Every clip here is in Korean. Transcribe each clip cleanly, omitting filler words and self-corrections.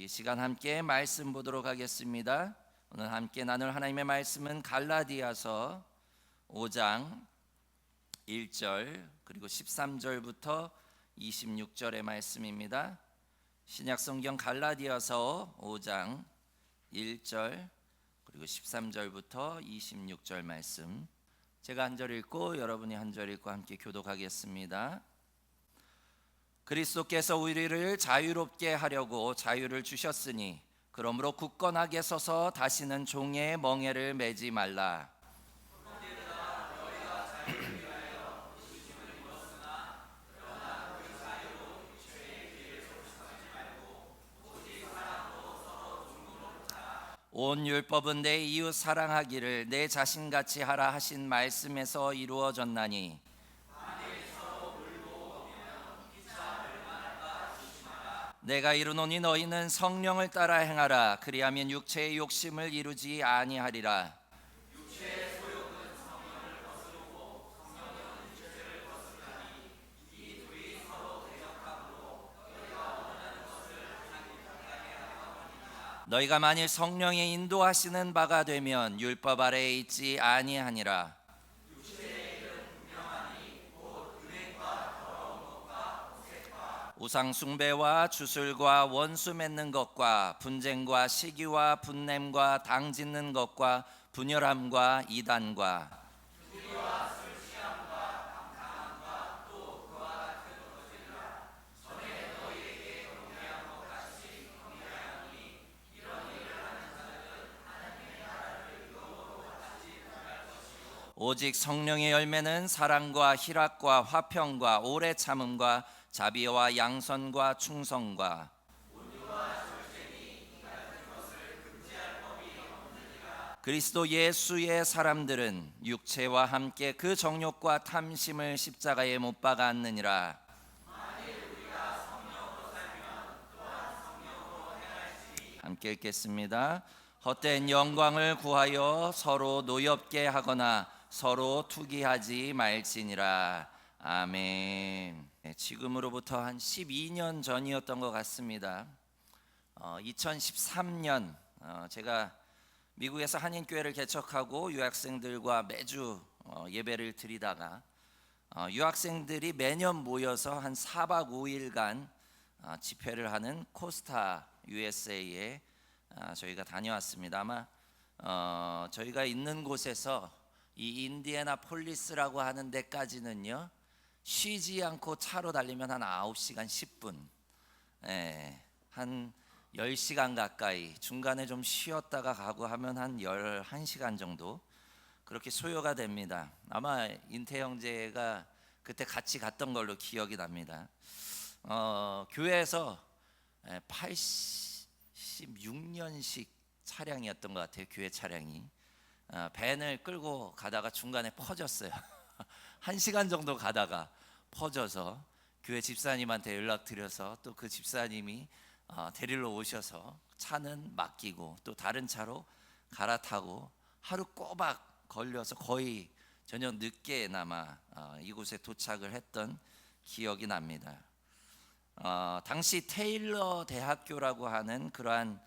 시간 함께 말씀 보도록 하겠습니다. 오늘 함께 나눌 하나님의 말씀은 갈라디아서 5장 1절 그리고 13절부터 26절의 말씀입니다. 신약성경 갈라디아서 5장 1절 그리고 13절부터 26절 말씀, 제가 한 절 읽고 여러분이 한 절 읽고 함께 교독하겠습니다. 그리스도께서 우리를 자유롭게 하려고 자유를 주셨으니 그러므로 굳건하게 서서 다시는 종의 멍에를 매지 말라. 온 율법은 내 이웃 사랑하기를 내 자신같이 하라 하신 말씀에서 이루어졌나니 내가 이르노니 너희는 성령을 따라 행하라. 그리하면 육체의 욕심을 이루지 아니하리라. 너희가 만일 성령의 인도하시는 바가 되면 율법 아래에 있지 아니하니라. 우상 숭배와 주술과 원수 맺는 것과 분쟁과 시기와 분냄과 당 짓는 것과 분열함과 이단과 오직 성령의 열매는 사랑과 희락과 화평과 오래 참음과 자비와 양선과 충성과 그리스도 예수의 사람들은 육체와 함께 그 정욕과 탐심을 십자가에 못 박았느니라. 함께 읽겠습니다. 헛된 영광을 구하여 서로 노엽게 하거나 서로 투기하지 말지니라. 아멘. 지금으로부터 한 12년 전이었던 것 같습니다. 2013년 제가 미국에서 한인교회를 개척하고 유학생들과 매주 예배를 드리다가 유학생들이 매년 모여서 한 4박 5일간 집회를 하는 코스타 USA에 저희가 다녀왔습니다. 아마 저희가 있는 곳에서 이 인디애나폴리스라고 하는 데까지는요 쉬지 않고 차로 달리면 한 9시간 10분, 한 10시간 가까이, 중간에 좀 쉬었다가 가고 하면 한 11시간 정도 그렇게 소요가 됩니다. 아마 인태 형제가 그때 같이 갔던 걸로 기억이 납니다. 교회에서 86년식 차량이었던 것 같아요. 교회 차량이 밴을 끌고 가다가 중간에 퍼졌어요. 1시간 정도 가다가 퍼져서 교회 집사님한테 연락드려서 또 그 집사님이 데리러 오셔서 차는 맡기고 또 다른 차로 갈아타고 하루 꼬박 걸려서 거의 저녁 늦게나마 이곳에 도착을 했던 기억이 납니다. 당시 테일러 대학교라고 하는 그러한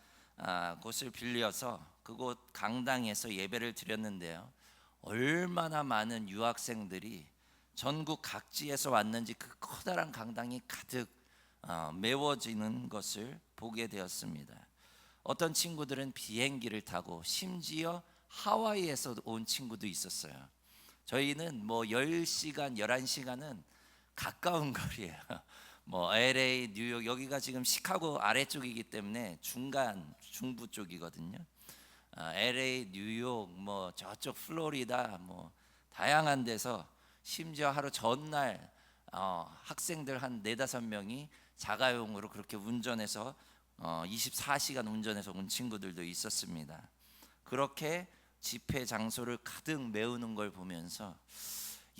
곳을 빌려서 그곳 강당에서 예배를 드렸는데요, 얼마나 많은 유학생들이 전국 각지에서 왔는지 그 커다란 강당이 가득 메워지는 것을 보게 되었습니다. 어떤 친구들은 비행기를 타고 심지어 하와이에서 온 친구도 있었어요. 저희는 뭐 10시간, 11시간은 가까운 거리예요. 뭐 LA, 뉴욕, 여기가 지금 시카고 아래쪽이기 때문에 중부 쪽이거든요. LA, 뉴욕, 뭐 저쪽 플로리다, 뭐 다양한 데서 심지어 하루 전날 학생들 한 4-5명이 자가용으로 그렇게 운전해서 24시간 운전해서 온 친구들도 있었습니다. 그렇게 집회 장소를 가득 메우는 걸 보면서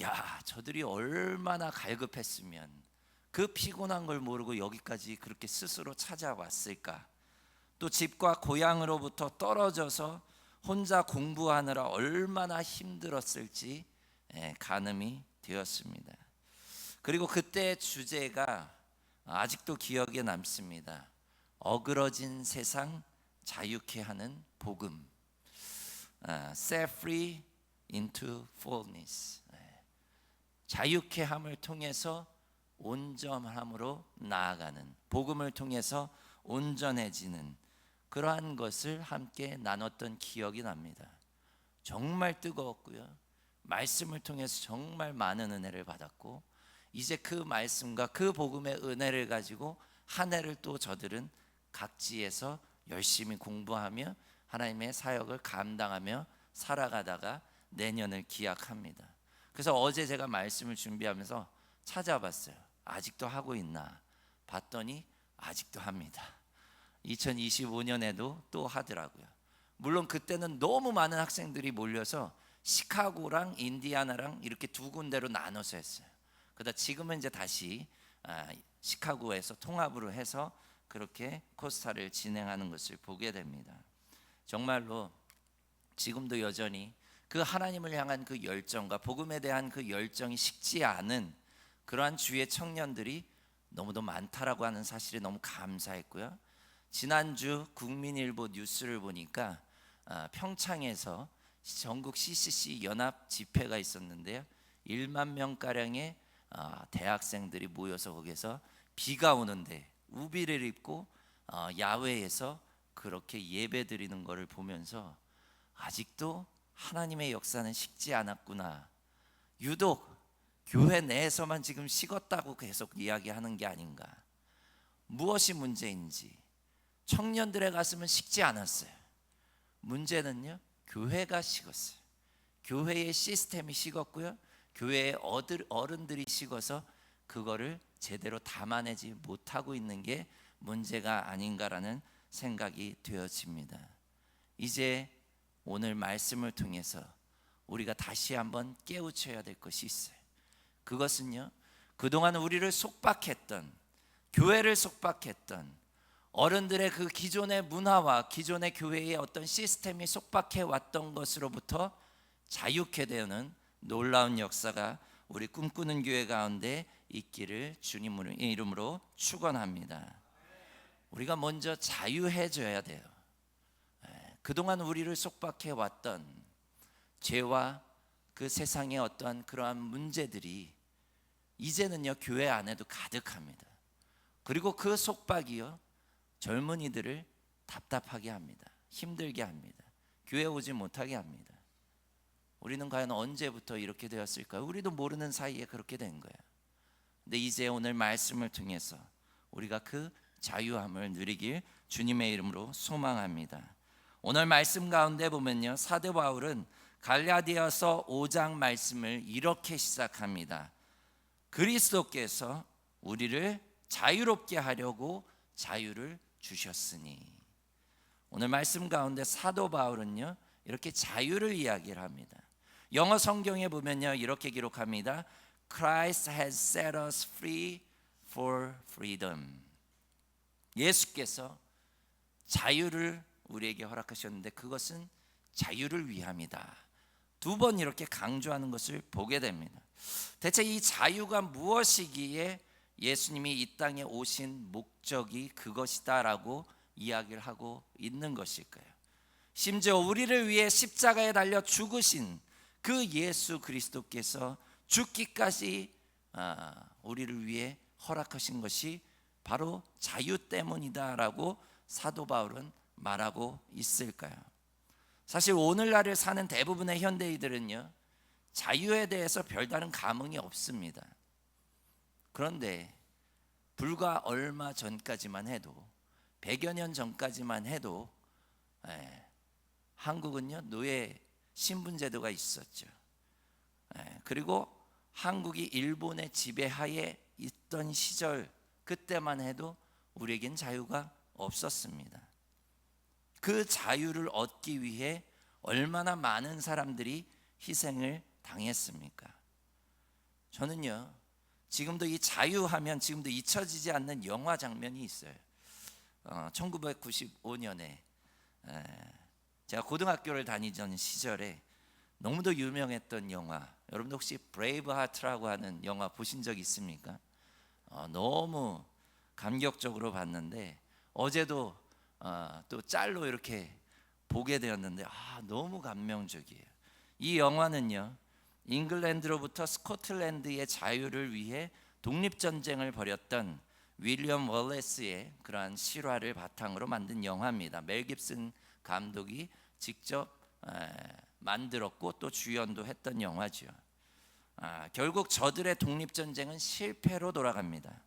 야, 저들이 얼마나 갈급했으면 그 피곤한 걸 모르고 여기까지 그렇게 스스로 찾아왔을까. 또 집과 고향으로부터 떨어져서 혼자 공부하느라 얼마나 힘들었을지 가늠이 되었습니다. 그리고 그때 주제가 아직도 기억에 남습니다. 어그러진 세상 자유케 하는 복음. Set free into fullness. 자유케 함을 통해서 온전함으로 나아가는, 복음을 통해서 온전해지는 그러한 것을 함께 나눴던 기억이 납니다. 정말 뜨거웠고요. 말씀을 통해서 정말 많은 은혜를 받았고, 이제 그 말씀과 그 복음의 은혜를 가지고 한 해를 또 저들은 각지에서 열심히 공부하며 하나님의 사역을 감당하며 살아가다가 내년을 기약합니다. 그래서 어제 제가 말씀을 준비하면서 찾아봤어요. 아직도 하고 있나 봤더니 아직도 합니다. 2025년에도 또 하더라고요. 물론 그때는 너무 많은 학생들이 몰려서 시카고랑 인디아나랑 이렇게 두 군데로 나눠서 했어요. 그러다 지금은 이제 다시 시카고에서 통합으로 해서 그렇게 코스타를 진행하는 것을 보게 됩니다. 정말로 지금도 여전히 그 하나님을 향한 그 열정과 복음에 대한 그 열정이 식지 않은 그러한 주의 청년들이 너무도 많다라고 하는 사실에 너무 감사했고요. 지난주 국민일보 뉴스를 보니까 평창에서 전국 CCC 연합 집회가 있었는데요. 1만 명가량의 대학생들이 모여서 거기서 비가 오는데 우비를 입고 야외에서 그렇게 예배 드리는 것을 보면서 아직도 하나님의 역사는 식지 않았구나. 유독 교회 내에서만 지금 식었다고 계속 이야기하는 게 아닌가. 무엇이 문제인지. 청년들의 가슴은 식지 않았어요. 문제는요, 교회가 식었어요. 교회의 시스템이 식었고요, 교회의 어른들이 식어서 그거를 제대로 담아내지 못하고 있는 게 문제가 아닌가라는 생각이 되어집니다. 이제 오늘 말씀을 통해서 우리가 다시 한번 깨우쳐야 될 것이 있어요. 그것은요, 그동안 우리를 속박했던, 교회를 속박했던 어른들의 그 기존의 문화와 기존의 교회의 어떤 시스템이 속박해 왔던 것으로부터 자유케 되는 놀라운 역사가 우리 꿈꾸는 교회 가운데 있기를 주님의 이름으로 축원합니다. 우리가 먼저 자유해져야 돼요. 그동안 우리를 속박해 왔던 죄와 그 세상의 어떠한 그러한 문제들이 이제는요, 교회 안에도 가득합니다. 그리고 그 속박이요, 젊은이들을 답답하게 합니다. 힘들게 합니다. 교회 오지 못하게 합니다. 우리는 과연 언제부터 이렇게 되었을까요? 우리도 모르는 사이에 그렇게 된 거예요. 근데 이제 오늘 말씀을 통해서 우리가 그 자유함을 누리길 주님의 이름으로 소망합니다. 오늘 말씀 가운데 보면요, 사도 바울은 갈라디아서 5장 말씀을 이렇게 시작합니다. 그리스도께서 우리를 자유롭게 하려고 자유를 주셨으니. 오늘 말씀 가운데 사도 바울은요, 이렇게 자유를 이야기를 합니다. 영어 성경에 보면요, 이렇게 기록합니다. Christ has set us free for freedom. 예수께서 자유를 우리에게 허락하셨는데 그것은 자유를 위함이다. 두 번 이렇게 강조하는 것을 보게 됩니다. 대체 이 자유가 무엇이기에 예수님이 이 땅에 오신 목적이 그것이다라고 이야기를 하고 있는 것일까요? 심지어 우리를 위해 십자가에 달려 죽으신 그 예수 그리스도께서 죽기까지 우리를 위해 허락하신 것이 바로 자유 때문이다라고 사도 바울은 말하고 있을까요? 사실 오늘날을 사는 대부분의 현대인들은요, 자유에 대해서 별다른 감흥이 없습니다. 그런데 불과 얼마 전까지만 해도, 100여 년 전까지만 해도 한국은요, 노예 신분제도가 있었죠. 그리고 한국이 일본의 지배하에 있던 시절, 그때만 해도 우리에겐 자유가 없었습니다. 그 자유를 얻기 위해 얼마나 많은 사람들이 희생을 당했습니까? 저는요, 지금도 이 자유하면 지금도 잊혀지지 않는 영화 장면이 있어요. 1995년에 제가 고등학교를 다니던 시절에 너무도 유명했던 영화, 여러분도 혹시 브레이브 하트라고 하는 영화 보신 적 있습니까? 너무 감격적으로 봤는데 어제도 또 짤로 이렇게 보게 되었는데 너무 감명적이에요. 이 영화는요, 잉글랜드로부터 스코틀랜드의 자유를 위해 독립전쟁을 벌였던 윌리엄 월레스의 그러한 실화를 바탕으로 만든 영화입니다. 멜 깁슨 감독이 직접 만들었고 또 주연도 했던 영화죠. 결국 저들의 독립전쟁은 실패로 돌아갑니다.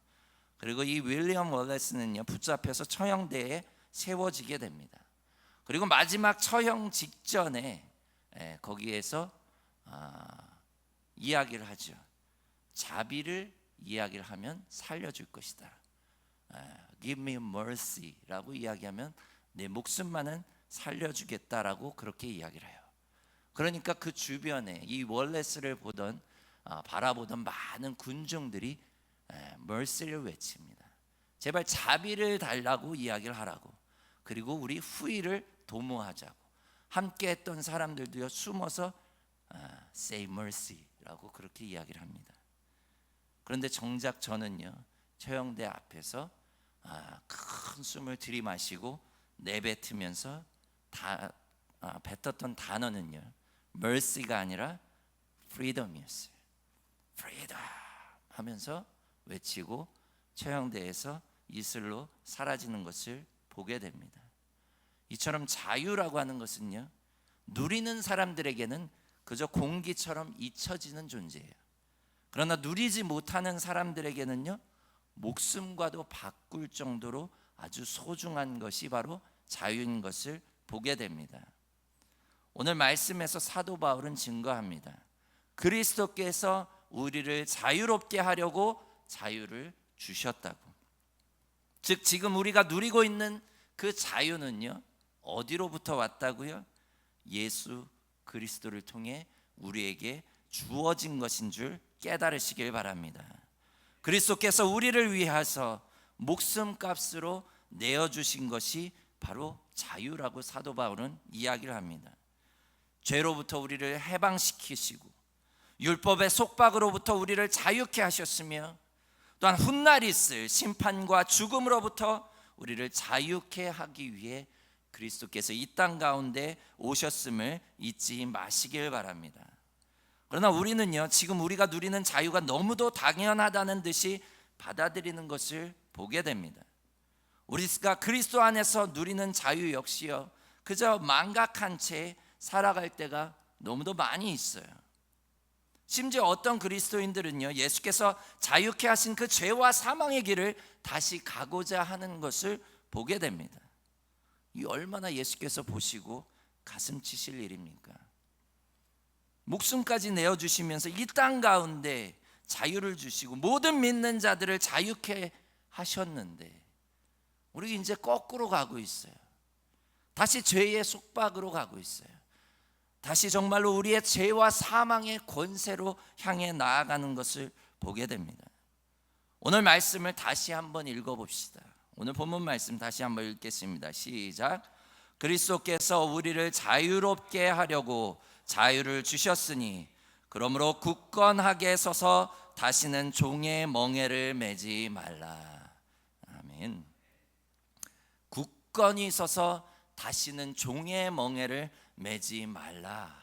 그리고 이 윌리엄 월레스는요, 붙잡혀서 처형대에 세워지게 됩니다. 그리고 마지막 처형 직전에 거기에서 이야기를 하죠. 자비를 이야기를 하면 살려줄 것이다. Give me mercy라고 이야기하면 내 목숨만은 살려주겠다라고 그렇게 이야기를 해요. 그러니까 그 주변에 이 월레스를 바라보던 많은 군중들이 mercy를 외칩니다. 제발 자비를 달라고 이야기를 하라고. 그리고 우리 후일을 도모하자고. 함께 했던 사람들도요, 숨어서 say mercy라고 그렇게 이야기를 합니다. 그런데 정작 저는요, 처형대 앞에서 큰 숨을 들이마시고 내뱉으면서 뱉었던 단어는요, mercy가 아니라 freedom이었어요. freedom 하면서 외치고 처형대에서 이슬로 사라지는 것을 보게 됩니다. 이처럼 자유라고 하는 것은요, 누리는 사람들에게는 그저 공기처럼 잊혀지는 존재예요. 그러나 누리지 못하는 사람들에게는요, 목숨과도 바꿀 정도로 아주 소중한 것이 바로 자유인 것을 보게 됩니다. 오늘 말씀에서 사도 바울은 증거합니다. 그리스도께서 우리를 자유롭게 하려고 자유를 주셨다고. 즉 지금 우리가 누리고 있는 그 자유는요, 어디로부터 왔다고요? 예수 그리스도를 통해 우리에게 주어진 것인 줄 깨달으시길 바랍니다. 그리스도께서 우리를 위하여 목숨값으로 내어주신 것이 바로 자유라고 사도 바울은 이야기를 합니다. 죄로부터 우리를 해방시키시고 율법의 속박으로부터 우리를 자유케 하셨으며 또한 훗날이 있을 심판과 죽음으로부터 우리를 자유케 하기 위해 그리스도께서 이 땅 가운데 오셨음을 잊지 마시길 바랍니다. 그러나 우리는요, 지금 우리가 누리는 자유가 너무도 당연하다는 듯이 받아들이는 것을 보게 됩니다. 우리가 그리스도 안에서 누리는 자유 역시요, 그저 망각한 채 살아갈 때가 너무도 많이 있어요. 심지어 어떤 그리스도인들은요, 예수께서 자유케 하신 그 죄와 사망의 길을 다시 가고자 하는 것을 보게 됩니다. 이 얼마나 예수께서 보시고 가슴 치실 일입니까? 목숨까지 내어주시면서 이 땅 가운데 자유를 주시고 모든 믿는 자들을 자유케 하셨는데 우리 이제 거꾸로 가고 있어요. 다시 죄의 속박으로 가고 있어요. 다시 정말로 우리의 죄와 사망의 권세로 향해 나아가는 것을 보게 됩니다. 오늘 말씀을 다시 한번 읽어봅시다. 오늘 본문 말씀 다시 한번 읽겠습니다. 시작. 그리스도께서 우리를 자유롭게 하려고 자유를 주셨으니 그러므로 굳건하게 서서 다시는 종의 멍에를 매지 말라. 아멘. 굳건히 서서 다시는 종의 멍에를 매지 말라.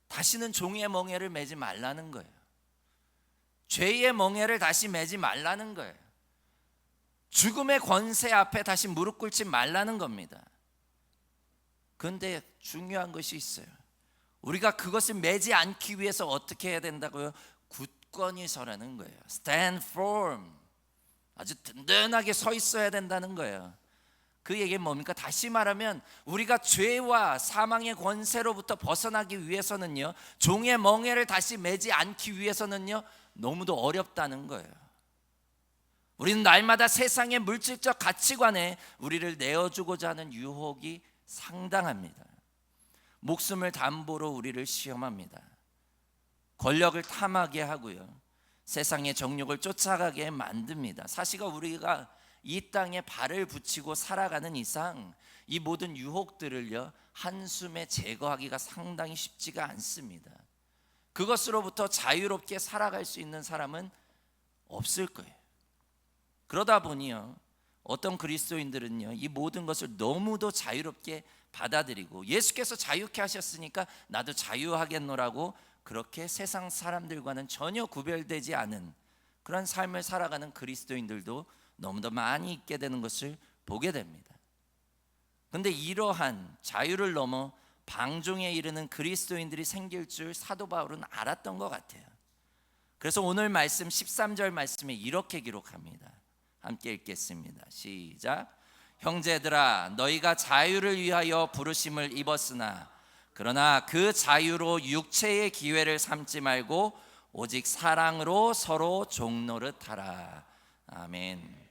다시는 종의 멍에를 매지 말라는 거예요. 죄의 멍에를 다시 매지 말라는 거예요. 죽음의 권세 앞에 다시 무릎 꿇지 말라는 겁니다. 그런데 중요한 것이 있어요. 우리가 그것을 매지 않기 위해서 어떻게 해야 된다고요? 굳건히 서라는 거예요. Stand firm. 아주 든든하게 서 있어야 된다는 거예요. 그 얘기는 뭡니까? 다시 말하면 우리가 죄와 사망의 권세로부터 벗어나기 위해서는요, 종의 멍에를 다시 매지 않기 위해서는요, 너무도 어렵다는 거예요. 우리는 날마다 세상의 물질적 가치관에 우리를 내어주고자 하는 유혹이 상당합니다. 목숨을 담보로 우리를 시험합니다. 권력을 탐하게 하고요, 세상의 정욕을 쫓아가게 만듭니다. 사실 우리가 이 땅에 발을 붙이고 살아가는 이상 이 모든 유혹들을요, 한숨에 제거하기가 상당히 쉽지가 않습니다. 그것으로부터 자유롭게 살아갈 수 있는 사람은 없을 거예요. 그러다 보니요, 어떤 그리스도인들은요, 이 모든 것을 너무도 자유롭게 받아들이고 예수께서 자유케 하셨으니까 나도 자유하겠노라고 그렇게 세상 사람들과는 전혀 구별되지 않은 그런 삶을 살아가는 그리스도인들도 너무도 많이 있게 되는 것을 보게 됩니다. 그런데 이러한 자유를 넘어 방종에 이르는 그리스도인들이 생길 줄 사도 바울은 알았던 것 같아요. 그래서 오늘 말씀 13절 말씀에 이렇게 기록합니다. 함께 읽겠습니다. 시작. 형제들아, 너희가 자유를 위하여 부르심을 입었으나 그러나 그 자유로 육체의 기회를 삼지 말고 오직 사랑으로 서로 종노릇하라. 아멘.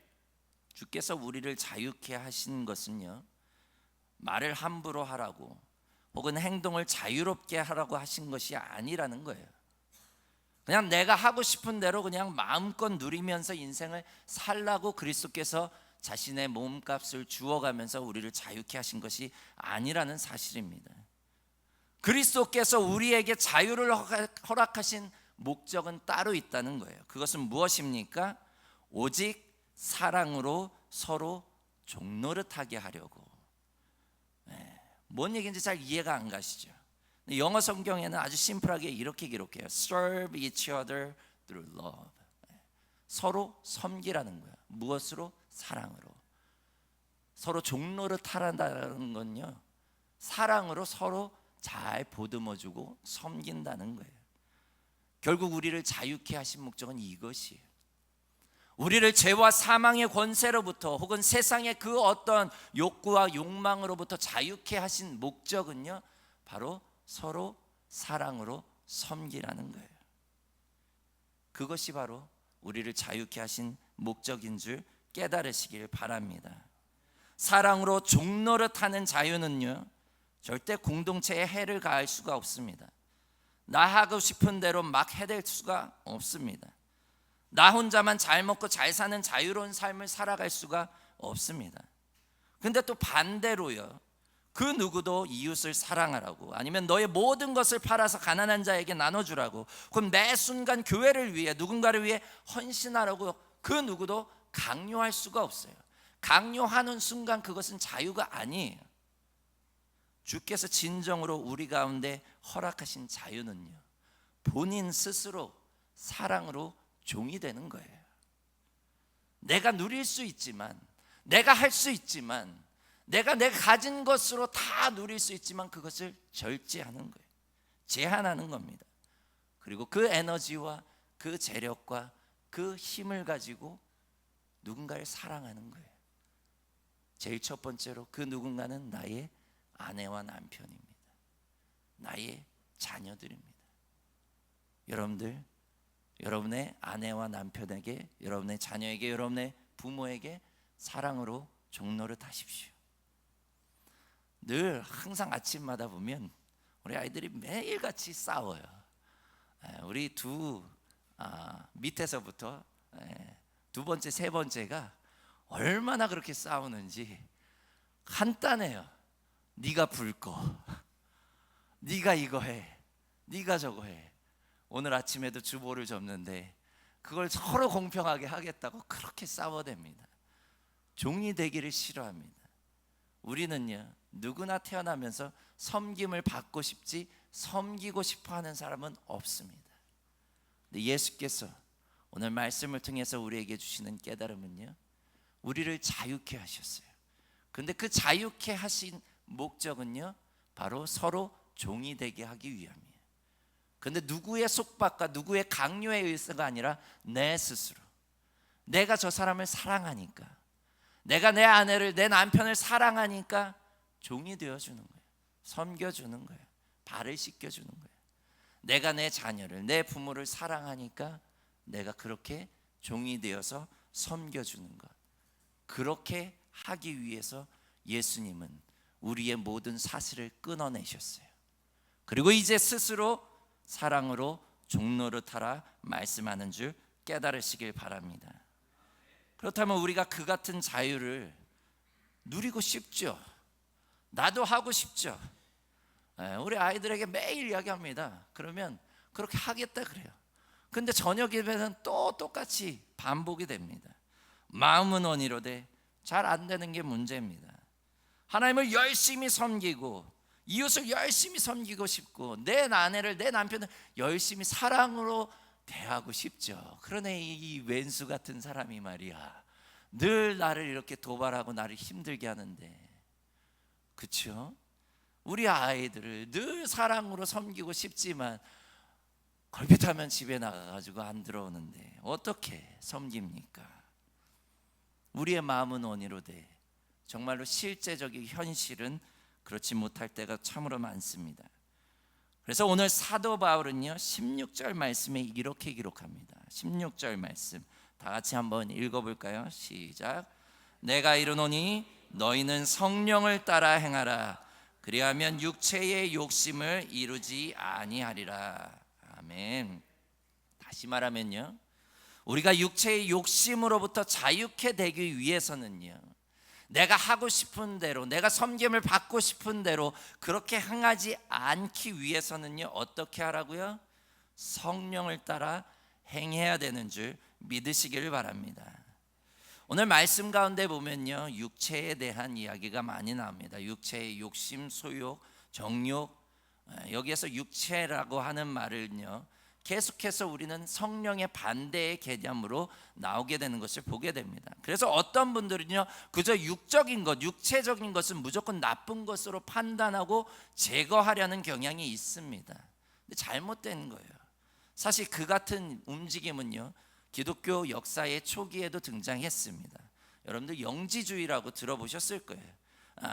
주께서 우리를 자유케 하신 것은요, 말을 함부로 하라고 혹은 행동을 자유롭게 하라고 하신 것이 아니라는 거예요. 그냥 내가 하고 싶은 대로 그냥 마음껏 누리면서 인생을 살라고 그리스도께서 자신의 몸값을 주어가면서 우리를 자유케 하신 것이 아니라는 사실입니다. 그리스도께서 우리에게 자유를 허락하신 목적은 따로 있다는 거예요. 그것은 무엇입니까? 오직 사랑으로 서로 종노릇하게 하려고. 뭔 얘기인지 잘 이해가 안 가시죠? 영어 성경에는 아주 심플하게 이렇게 기록해요. Serve each other through love. 서로 섬기라는 거예요. 무엇으로? 사랑으로. 서로 종노릇하라는 건요, 사랑으로 서로 잘 보듬어주고 섬긴다는 거예요. 결국 우리를 자유케 하신 목적은 이것이에요. 우리를 죄와 사망의 권세로부터 혹은 세상의 그 어떤 욕구와 욕망으로부터 자유케 하신 목적은요, 바로 서로 사랑으로 섬기라는 거예요. 그것이 바로 우리를 자유케 하신 목적인 줄 깨달으시길 바랍니다. 사랑으로 종노릇하는 자유는요, 절대 공동체에 해를 가할 수가 없습니다. 나 하고 싶은 대로 막 해댈 수가 없습니다. 나 혼자만 잘 먹고 잘 사는 자유로운 삶을 살아갈 수가 없습니다. 근데 또 반대로요, 그 누구도 이웃을 사랑하라고, 아니면 너의 모든 것을 팔아서 가난한 자에게 나눠주라고, 그럼 매 순간 교회를 위해 누군가를 위해 헌신하라고 그 누구도 강요할 수가 없어요. 강요하는 순간 그것은 자유가 아니에요. 주께서 진정으로 우리 가운데 허락하신 자유는요, 본인 스스로 사랑으로 종이 되는 거예요. 내가 누릴 수 있지만, 내가 할 수 있지만, 내가 가진 것으로 다 누릴 수 있지만 그것을 절제하는 거예요. 제한하는 겁니다. 그리고 그 에너지와 그 재력과 그 힘을 가지고 누군가를 사랑하는 거예요. 제일 첫 번째로 그 누군가는 나의 아내와 남편입니다. 나의 자녀들입니다. 여러분들, 여러분의 아내와 남편에게, 여러분의 자녀에게, 여러분의 부모에게 사랑으로 종노릇 하십시오. 늘 항상 아침마다 보면 우리 아이들이 매일같이 싸워요. 우리 밑에서부터 두 번째, 세 번째가 얼마나 그렇게 싸우는지 간단해요. 네가 불 꺼, 네가 이거 해, 네가 저거 해. 오늘 아침에도 주보를 접는데 그걸 서로 공평하게 하겠다고 그렇게 싸워댑니다. 종이 되기를 싫어합니다. 우리는요, 누구나 태어나면서 섬김을 받고 싶지 섬기고 싶어하는 사람은 없습니다. 근데 예수께서 오늘 말씀을 통해서 우리에게 주시는 깨달음은요, 우리를 자유케 하셨어요. 근데 그 자유케 하신 목적은요, 바로 서로 종이 되게 하기 위함이에요. 근데 누구의 속박과 누구의 강요에 의해서가 아니라 내 스스로, 내가 저 사람을 사랑하니까, 내가 내 아내를, 내 남편을 사랑하니까 종이 되어주는 거예요. 섬겨주는 거예요. 발을 씻겨주는 거예요. 내가 내 자녀를, 내 부모를 사랑하니까 내가 그렇게 종이 되어서 섬겨주는 것. 그렇게 하기 위해서 예수님은 우리의 모든 사슬을 끊어내셨어요. 그리고 이제 스스로 사랑으로 종노릇하라 말씀하는 줄 깨달으시길 바랍니다. 그렇다면 우리가 그 같은 자유를 누리고 싶죠. 나도 하고 싶죠. 우리 아이들에게 매일 이야기합니다. 그러면 그렇게 하겠다 그래요. 근데 저녁 예배는 또 똑같이 반복이 됩니다. 마음은 원이로되 잘 안 되는 게 문제입니다. 하나님을 열심히 섬기고 이웃을 열심히 섬기고 싶고 내 아내를 내 남편을 열심히 사랑으로 대하고 싶죠. 그러네 이 왼수 같은 사람이 말이야 늘 나를 이렇게 도발하고 나를 힘들게 하는데, 그렇죠? 우리 아이들을 늘 사랑으로 섬기고 싶지만 걸핏하면 집에 나가가지고 안 들어오는데 어떻게 섬깁니까? 우리의 마음은 원이로되 정말로 실제적인 현실은 그렇지 못할 때가 참으로 많습니다. 그래서 오늘 사도 바울은요 16절 말씀에 이렇게 기록합니다. 16절 말씀 다 같이 한번 읽어볼까요? 시작. 내가 이르노니 너희는 성령을 따라 행하라. 그리하면 육체의 욕심을 이루지 아니하리라. 아멘. 다시 말하면요, 우리가 육체의 욕심으로부터 자유케 되기 위해서는요, 내가 하고 싶은 대로, 내가 섬김을 받고 싶은 대로 그렇게 행하지 않기 위해서는요, 어떻게 하라고요? 성령을 따라 행해야 되는 줄 믿으시기를 바랍니다. 오늘 말씀 가운데 보면요, 육체에 대한 이야기가 많이 나옵니다. 육체의 욕심, 소욕, 정욕. 여기에서 육체라고 하는 말을요, 계속해서 우리는 성령의 반대의 개념으로 나오게 되는 것을 보게 됩니다. 그래서 어떤 분들은요, 그저 육적인 것, 육체적인 것은 무조건 나쁜 것으로 판단하고 제거하려는 경향이 있습니다. 근데 잘못된 거예요. 사실 그 같은 움직임은요, 기독교 역사의 초기에도 등장했습니다. 여러분들 영지주의라고 들어보셨을 거예요.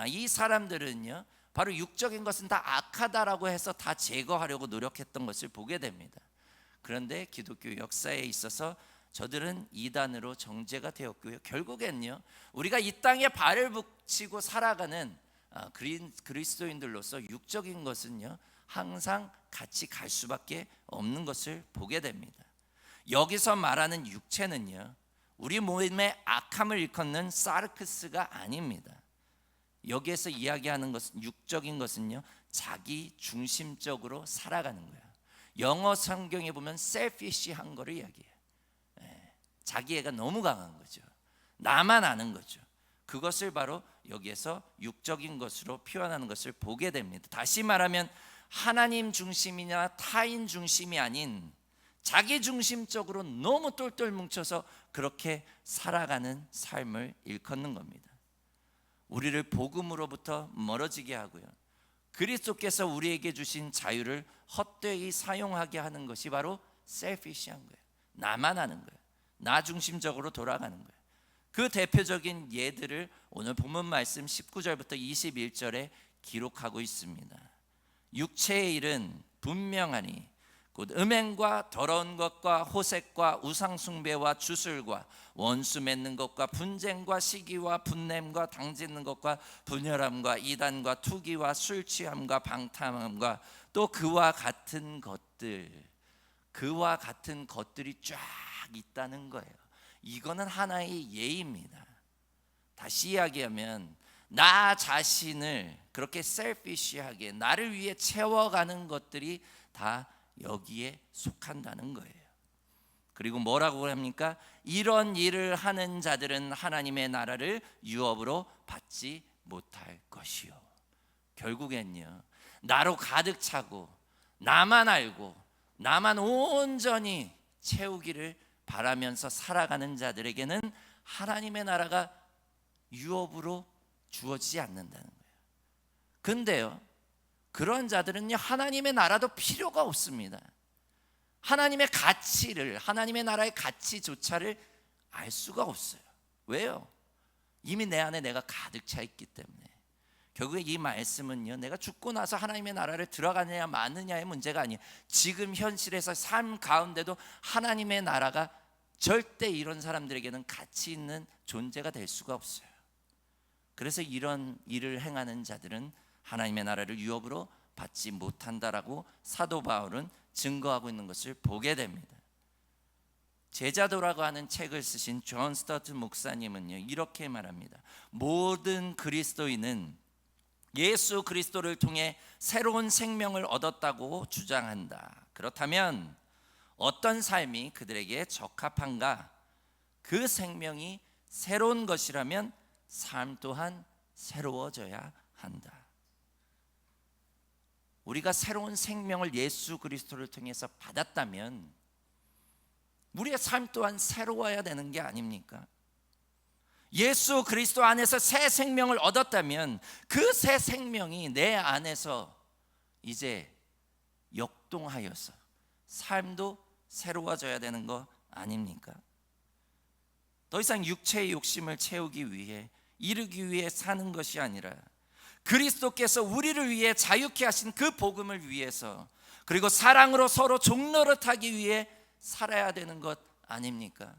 이 사람들은요, 바로 육적인 것은 다 악하다라고 해서 다 제거하려고 노력했던 것을 보게 됩니다. 그런데 기독교 역사에 있어서 저들은 이단으로 정죄가 되었고요, 결국엔요, 우리가 이 땅에 발을 붙이고 살아가는 그리스도인들로서 육적인 것은요 항상 같이 갈 수밖에 없는 것을 보게 됩니다. 여기서 말하는 육체는요, 우리 몸의 악함을 일컫는 사르크스가 아닙니다. 여기에서 이야기하는 것은, 육적인 것은요, 자기 중심적으로 살아가는 거예요. 영어 성경에 보면 selfish한 거를 이야기해요. 자기애가 너무 강한 거죠. 나만 아는 거죠. 그것을 바로 여기에서 육적인 것으로 표현하는 것을 보게 됩니다. 다시 말하면 하나님 중심이나 타인 중심이 아닌 자기 중심적으로 너무 똘똘 뭉쳐서 그렇게 살아가는 삶을 일컫는 겁니다. 우리를 복음으로부터 멀어지게 하고요, 그리스도께서 우리에게 주신 자유를 헛되이 사용하게 하는 것이 바로 셀피시한 거예요. 나만 하는 거예요. 나 중심적으로 돌아가는 거예요. 그 대표적인 예들을 오늘 본문 말씀 19절부터 21절에 기록하고 있습니다. 육체의 일은 분명하니 곧 음행과 더러운 것과 호색과 우상숭배와 주술과 원수 맺는 것과 분쟁과 시기와 분냄과 당짓는 것과 분열함과 이단과 투기와 술취함과 방탕함과 또 그와 같은 것들이 쫙 있다는 거예요. 이거는 하나의 예입니다. 다시 이야기하면 나 자신을 그렇게 셀피시하게 나를 위해 채워가는 것들이 다 여기에 속한다는 거예요. 그리고 뭐라고 합니까? 이런 일을 하는 자들은 하나님의 나라를 유업으로 받지 못할 것이요. 결국엔요, 나로 가득 차고 나만 알고 나만 온전히 채우기를 바라면서 살아가는 자들에게는 하나님의 나라가 유업으로 주어지지 않는다는 거예요. 근데요, 그런 자들은요, 하나님의 나라도 필요가 없습니다. 하나님의 가치를, 하나님의 나라의 가치조차를 알 수가 없어요. 왜요? 이미 내 안에 내가 가득 차 있기 때문에. 결국에 이 말씀은요, 내가 죽고 나서 하나님의 나라를 들어가느냐 마느냐의 문제가 아니에요. 지금 현실에서 삶 가운데도 하나님의 나라가 절대 이런 사람들에게는 가치 있는 존재가 될 수가 없어요. 그래서 이런 일을 행하는 자들은 하나님의 나라를 유업으로 받지 못한다라고 사도 바울은 증거하고 있는 것을 보게 됩니다. 제자도라고 하는 책을 쓰신 존 스터트 목사님은요, 이렇게 말합니다. 모든 그리스도인은 예수 그리스도를 통해 새로운 생명을 얻었다고 주장한다. 그렇다면 어떤 삶이 그들에게 적합한가? 그 생명이 새로운 것이라면 삶 또한 새로워져야 한다. 우리가 새로운 생명을 예수 그리스도를 통해서 받았다면 우리의 삶 또한 새로워야 되는 게 아닙니까? 예수 그리스도 안에서 새 생명을 얻었다면 그 새 생명이 내 안에서 이제 역동하여서 삶도 새로워져야 되는 거 아닙니까? 더 이상 육체의 욕심을 채우기 위해 이루기 위해 사는 것이 아니라 그리스도께서 우리를 위해 자유케 하신 그 복음을 위해서, 그리고 사랑으로 서로 종노릇하기 위해 살아야 되는 것 아닙니까?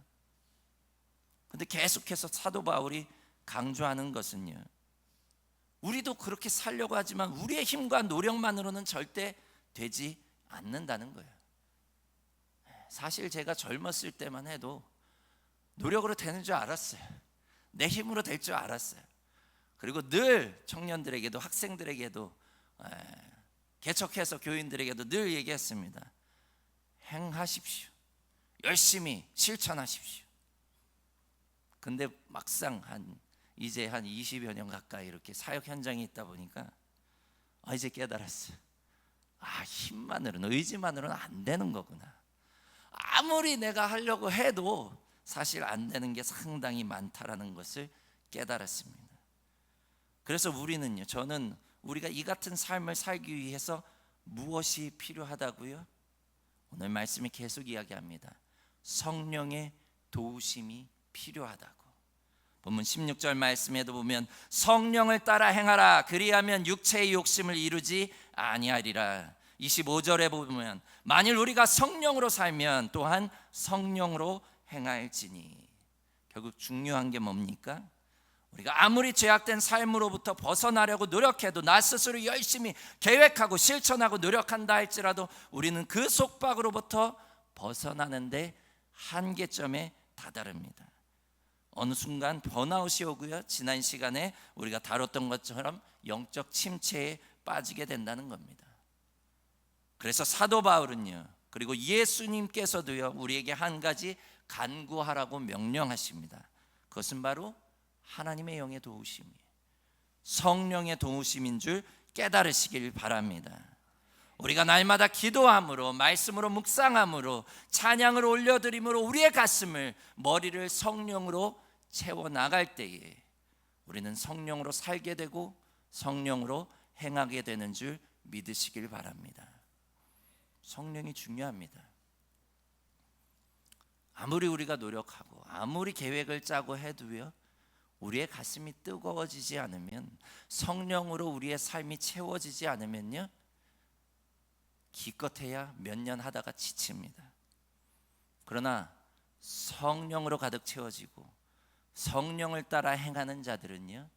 근데 계속해서 사도 바울이 강조하는 것은요, 우리도 그렇게 살려고 하지만 우리의 힘과 노력만으로는 절대 되지 않는다는 거예요. 사실 제가 젊었을 때만 해도 노력으로 되는 줄 알았어요. 내 힘으로 될 줄 알았어요. 그리고 늘 청년들에게도 학생들에게도 개척해서 교인들에게도 늘 얘기했습니다. 행하십시오. 열심히 실천하십시오. 근데 막상 이제 한 20여 년 가까이 이렇게 사역 현장에 있다 보니까 이제 깨달았어요. 힘만으로는, 의지만으로는 안 되는 거구나. 아무리 내가 하려고 해도 사실 안 되는 게 상당히 많다라는 것을 깨달았습니다. 그래서 저는 우리가 이 같은 삶을 살기 위해서 무엇이 필요하다고요? 오늘 말씀이 계속 이야기합니다. 성령의 도우심이 필요하다고. 본문 16절 말씀에도 보면 성령을 따라 행하라, 그리하면 육체의 욕심을 이루지 아니하리라. 25절에 보면 만일 우리가 성령으로 살면 또한 성령으로 행할지니. 결국 중요한 게 뭡니까? 우리가 아무리 죄악된 삶으로부터 벗어나려고 노력해도, 나 스스로 열심히 계획하고 실천하고 노력한다 할지라도 우리는 그 속박으로부터 벗어나는데 한계점에 다다릅니다. 어느 순간 번아웃이 오고요, 지난 시간에 우리가 다뤘던 것처럼 영적 침체에 빠지게 된다는 겁니다. 그래서 사도 바울은요, 그리고 예수님께서도요, 우리에게 한 가지 간구하라고 명령하십니다. 그것은 바로 하나님의 영의 도우심이에요. 성령의 도우심인 줄 깨달으시길 바랍니다. 우리가 날마다 기도함으로, 말씀으로 묵상함으로, 찬양을 올려드림으로 우리의 가슴을, 머리를 성령으로 채워나갈 때에 우리는 성령으로 살게 되고 성령으로 행하게 되는 줄 믿으시길 바랍니다. 성령이 중요합니다. 아무리 우리가 노력하고 아무리 계획을 짜고 해도요, 우리의 가슴이 뜨거워지지 않으면, 성령으로 우리의 삶이 채워지지 않으면요, 기껏해야 몇 년 하다가 지칩니다. 그러나 성령으로 가득 채워지고 성령을 따라 행하는 자들은요,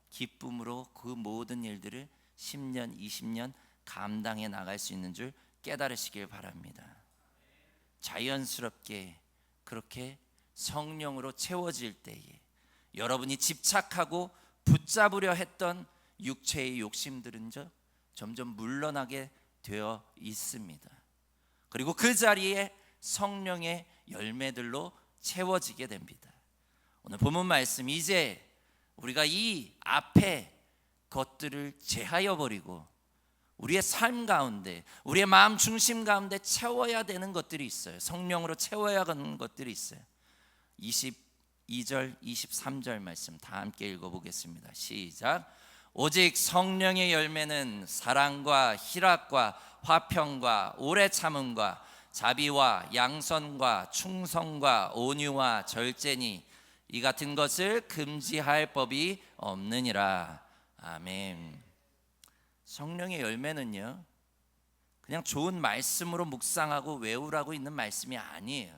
기쁨으로 그 모든 일들을 10년, 20년 감당해 나갈 수 있는 줄 깨달으시길 바랍니다. 자연스럽게 그렇게 성령으로 채워질 때에 여러분이 집착하고 붙잡으려 했던 육체의 욕심들은 점점 물러나게 되어 있습니다. 그리고 그 자리에 성령의 열매들로 채워지게 됩니다. 오늘 본문 말씀, 이제 우리가 이 앞에 것들을 제하여 버리고 우리의 삶 가운데, 우리의 마음 중심 가운데 채워야 되는 것들이 있어요. 성령으로 채워야 하는 것들이 있어요. 22절, 23절 말씀 다 함께 읽어보겠습니다. 시작. 오직 성령의 열매는 사랑과 희락과 화평과 오래 참음과 자비와 양선과 충성과 온유와 절제니 이 같은 것을 금지할 법이 없느니라. 아멘. 성령의 열매는요, 그냥 좋은 말씀으로 묵상하고 외우라고 있는 말씀이 아니에요.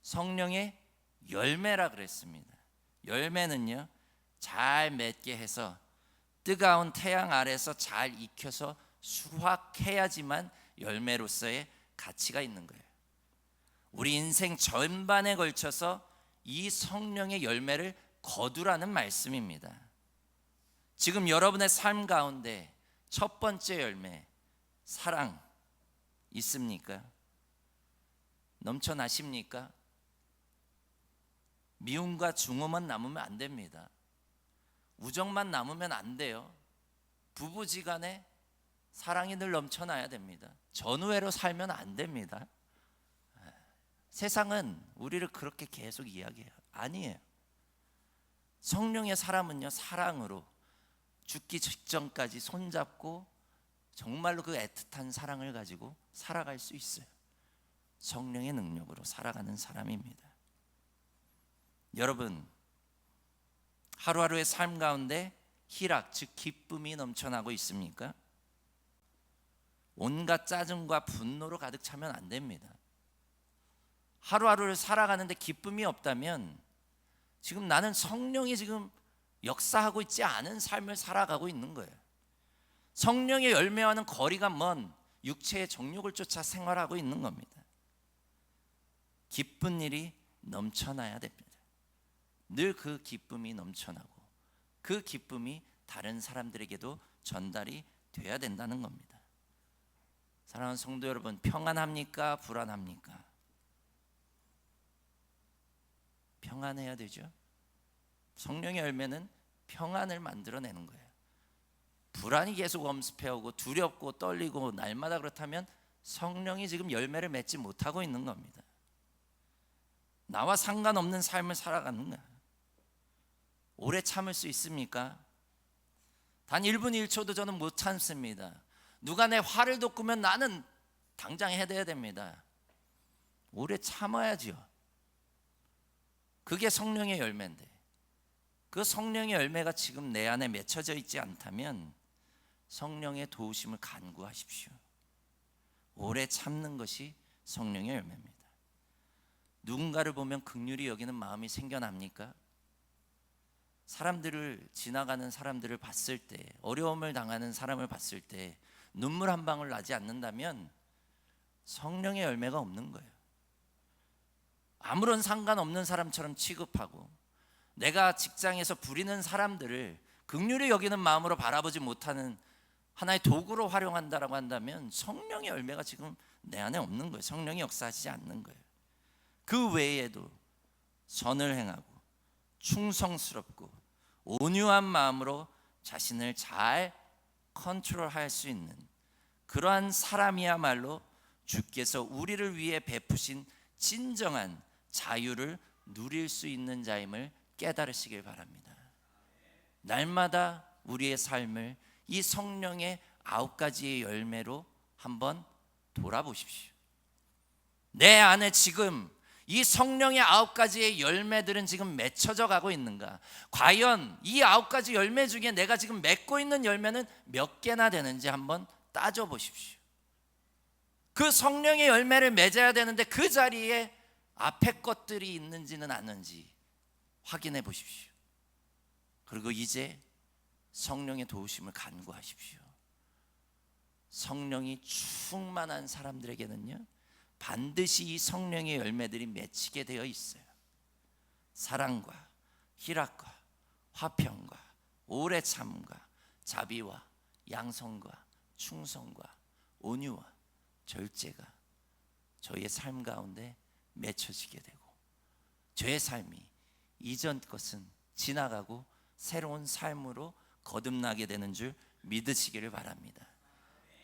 성령의 열매라 그랬습니다. 열매는요, 잘 맺게 해서 뜨거운 태양 아래서 잘 익혀서 수확해야지만 열매로서의 가치가 있는 거예요. 우리 인생 전반에 걸쳐서 이 성령의 열매를 거두라는 말씀입니다. 지금 여러분의 삶 가운데 첫 번째 열매, 사랑 있습니까? 넘쳐나십니까? 미움과 중음만 남으면 안 됩니다. 우정만 남으면 안 돼요. 부부지간에 사랑이 늘 넘쳐나야 됩니다. 전우애로 살면 안 됩니다. 세상은 우리를 그렇게 계속 이야기해요. 아니에요. 성령의 사람은요, 사랑으로 죽기 직전까지 손잡고 정말로 그 애틋한 사랑을 가지고 살아갈 수 있어요. 성령의 능력으로 살아가는 사람입니다. 여러분, 하루하루의 삶 가운데 희락, 즉 기쁨이 넘쳐나고 있습니까? 온갖 짜증과 분노로 가득 차면 안 됩니다. 하루하루를 살아가는데 기쁨이 없다면 지금 나는 성령이 지금 역사하고 있지 않은 삶을 살아가고 있는 거예요. 성령의 열매와는 거리가 먼 육체의 정욕을 쫓아 생활하고 있는 겁니다. 기쁜 일이 넘쳐나야 됩니다. 늘 그 기쁨이 넘쳐나고 그 기쁨이 다른 사람들에게도 전달이 돼야 된다는 겁니다. 사랑하는 성도 여러분, 평안합니까? 불안합니까? 평안해야 되죠. 성령의 열매는 평안을 만들어내는 거예요. 불안이 계속 엄습해오고 두렵고 떨리고 날마다 그렇다면 성령이 지금 열매를 맺지 못하고 있는 겁니다. 나와 상관없는 삶을 살아가는 거예요. 오래 참을 수 있습니까? 단 1분 1초도 저는 못 참습니다. 누가 내 화를 돋구면 나는 당장 해대야 됩니다. 오래 참아야죠. 그게 성령의 열매인데, 그 성령의 열매가 지금 내 안에 맺혀져 있지 않다면 성령의 도우심을 간구하십시오. 오래 참는 것이 성령의 열매입니다. 누군가를 보면 긍휼히 여기는 마음이 생겨납니까? 사람들을, 지나가는 사람들을 봤을 때, 어려움을 당하는 사람을 봤을 때 눈물 한 방울 나지 않는다면 성령의 열매가 없는 거예요. 아무런 상관없는 사람처럼 취급하고 내가 직장에서 부리는 사람들을 긍휼히 여기는 마음으로 바라보지 못하는 하나의 도구로 활용한다라고 한다면 성령의 열매가 지금 내 안에 없는 거예요. 성령이 역사하시지 않는 거예요. 그 외에도 선을 행하고 충성스럽고 온유한 마음으로 자신을 잘 컨트롤할 수 있는 그러한 사람이야말로 주께서 우리를 위해 베푸신 진정한 자유를 누릴 수 있는 자임을 깨달으시길 바랍니다. 날마다 우리의 삶을 이 성령의 9가지의 열매로 한번 돌아보십시오. 내 안에 지금 이 성령의 9가지의 열매들은 지금 맺혀져 가고 있는가? 과연 이 9가지 열매 중에 내가 지금 맺고 있는 열매는 몇 개나 되는지 한번 따져보십시오. 그 성령의 열매를 맺어야 되는데 그 자리에 앞에 것들이 있는지는 않은지 확인해 보십시오. 그리고 이제 성령의 도우심을 간구하십시오. 성령이 충만한 사람들에게는요, 반드시 이 성령의 열매들이 맺히게 되어 있어요. 사랑과 희락과 화평과 오래 참과 자비와 양성과 충성과 온유와 절제가 저희의 삶 가운데 맺혀지게 되고 저의 삶이 이전 것은 지나가고 새로운 삶으로 거듭나게 되는 줄 믿으시기를 바랍니다.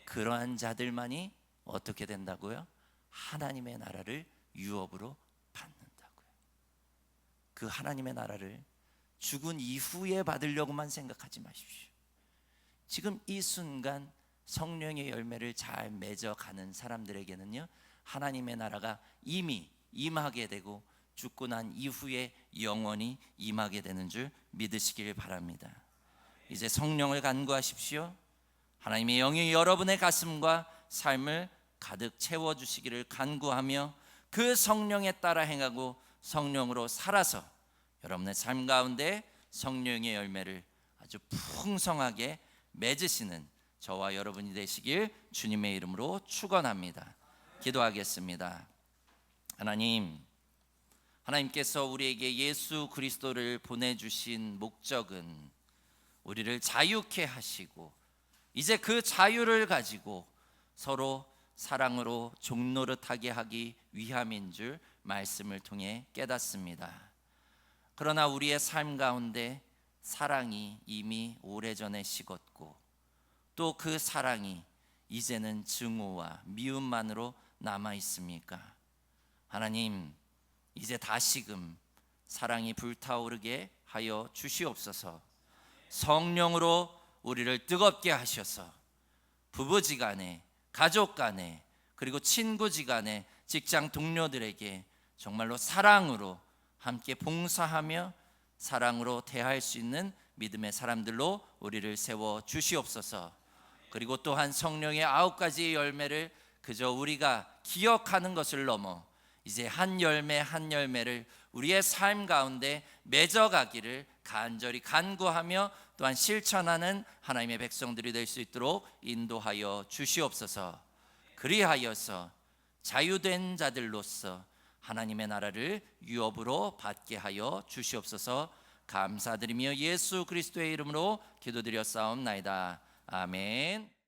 그러한 자들만이 어떻게 된다고요? 하나님의 나라를 유업으로 받는다고요. 그 하나님의 나라를 죽은 이후에 받으려고만 생각하지 마십시오. 지금 이 순간 성령의 열매를 잘 맺어가는 사람들에게는요, 하나님의 나라가 이미 임하게 되고 죽고 난 이후에 영원히 임하게 되는 줄 믿으시길 바랍니다. 이제 성령을 간구하십시오. 하나님의 영이 여러분의 가슴과 삶을 가득 채워주시기를 간구하며 그 성령에 따라 행하고 성령으로 살아서 여러분의 삶 가운데 성령의 열매를 아주 풍성하게 맺으시는 저와 여러분이 되시길 주님의 이름으로 축원합니다. 기도하겠습니다. 하나님께서 우리에게 예수 그리스도를 보내주신 목적은 우리를 자유케 하시고 이제 그 자유를 가지고 서로 사랑으로 종노릇하게 하기 위함인 줄 말씀을 통해 깨닫습니다. 그러나 우리의 삶 가운데 사랑이 이미 오래전에 식었고 또 그 사랑이 이제는 증오와 미움만으로 남아 있습니까? 하나님, 이제 다시금 사랑이 불타오르게 하여 주시옵소서. 성령으로 우리를 뜨겁게 하셔서 부부지간에, 가족간에, 그리고 친구지간에, 직장 동료들에게 정말로 사랑으로 함께 봉사하며 사랑으로 대할 수 있는 믿음의 사람들로 우리를 세워 주시옵소서. 그리고 또한 성령의 9가지의 열매를 그저 우리가 기억하는 것을 넘어 이제 한 열매 한 열매를 우리의 삶 가운데 맺어가기를 간절히 간구하며 또한 실천하는 하나님의 백성들이 될 수 있도록 인도하여 주시옵소서. 그리하여서 자유된 자들로서 하나님의 나라를 유업으로 받게 하여 주시옵소서. 감사드리며 예수 그리스도의 이름으로 기도드렸사옵나이다. 아멘.